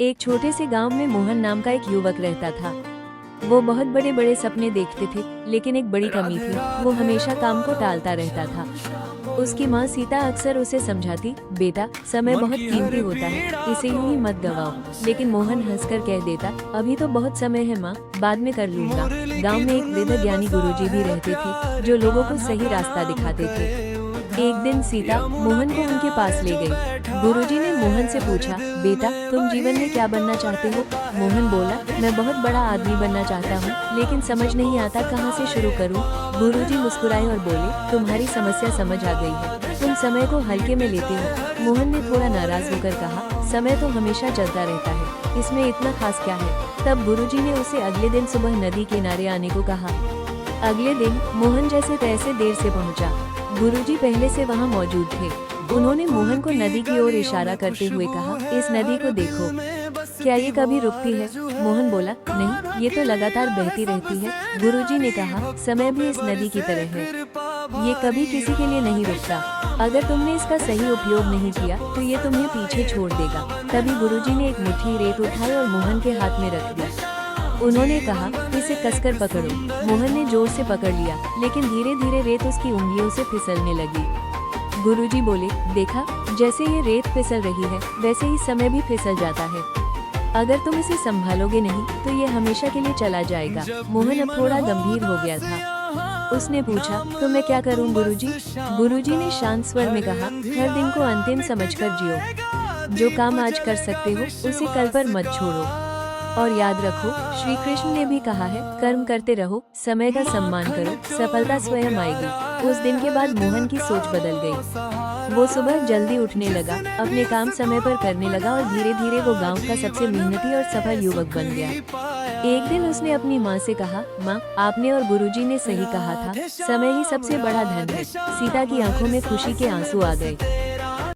एक छोटे से गांव में मोहन नाम का एक युवक रहता था। वो बहुत बड़े बड़े सपने देखते थे, लेकिन एक बड़ी कमी थी, वो हमेशा काम को टालता रहता था। उसकी माँ सीता अक्सर उसे समझाती, बेटा समय बहुत कीमती होता है, इसे यूं ही मत गवाओ। लेकिन मोहन हंसकर कह देता, अभी तो बहुत समय है माँ, बाद में कर लूंगा। गांव में एक वृद्ध ज्ञानी गुरुजी भी रहते थे, जो लोगों को सही रास्ता दिखाते थे। एक दिन सीता मोहन को उनके पास ले गई। गुरुजी ने मोहन से पूछा, बेटा तुम जीवन में क्या बनना चाहते हो? मोहन बोला, मैं बहुत बड़ा आदमी बनना चाहता हूँ, लेकिन समझ नहीं आता कहाँ से शुरू करूँ। गुरुजी मुस्कुराए और बोले, तुम्हारी समस्या समझ आ गई है, तुम समय को हल्के में लेते हो। मोहन ने थोड़ा नाराज होकर कहा, समय तो हमेशा चलता रहता है, इसमें इतना खास क्या है? तब गुरुजी ने उसे अगले दिन सुबह नदी किनारे आने को कहा। अगले दिन मोहन जैसे तैसे देर से पहुंचा। गुरुजी पहले से वहां मौजूद थे। उन्होंने मोहन को नदी की ओर इशारा करते हुए कहा, इस नदी को देखो, क्या ये कभी रुकती है? मोहन बोला, नहीं, ये तो लगातार बहती रहती है। गुरुजी ने कहा, समय भी इस नदी की तरह है, ये कभी किसी के लिए नहीं रुकता। अगर तुमने इसका सही उपयोग नहीं किया तो ये तुम्हें पीछे छोड़ देगा। तभी गुरुजी ने एक मुट्ठी रेत उठाई और मोहन के हाथ में रख दी। उन्होंने कहा, इसे कसकर पकड़ो। मोहन ने जोर से पकड़ लिया, लेकिन धीरे धीरे रेत उसकी उंगलियों से फिसलने लगी। गुरुजी बोले, देखा, जैसे ये रेत फिसल रही है, वैसे ही समय भी फिसल जाता है। अगर तुम इसे संभालोगे नहीं तो ये हमेशा के लिए चला जाएगा। मोहन अब थोड़ा गंभीर हो गया था। उसने पूछा, तो मैं क्या करूं गुरुजी? गुरुजी ने शांत स्वर में कहा, हर दिन को अंतिम समझकर जियो। जो काम आज कर सकते हो उसे कल पर मत छोड़ो। और याद रखो, श्री कृष्ण ने भी कहा है, कर्म करते रहो, समय का सम्मान करो, सफलता स्वयं आएगी। उस दिन के बाद मोहन की सोच बदल गई। वो सुबह जल्दी उठने लगा, अपने काम समय पर करने लगा और धीरे धीरे वो गांव का सबसे मेहनती और सफल युवक बन गया। एक दिन उसने अपनी माँ से कहा, माँ, आपने और गुरुजी ने सही कहा था, समय ही सबसे बड़ा धन है। सीता की आंखों में खुशी के आंसू आ गए।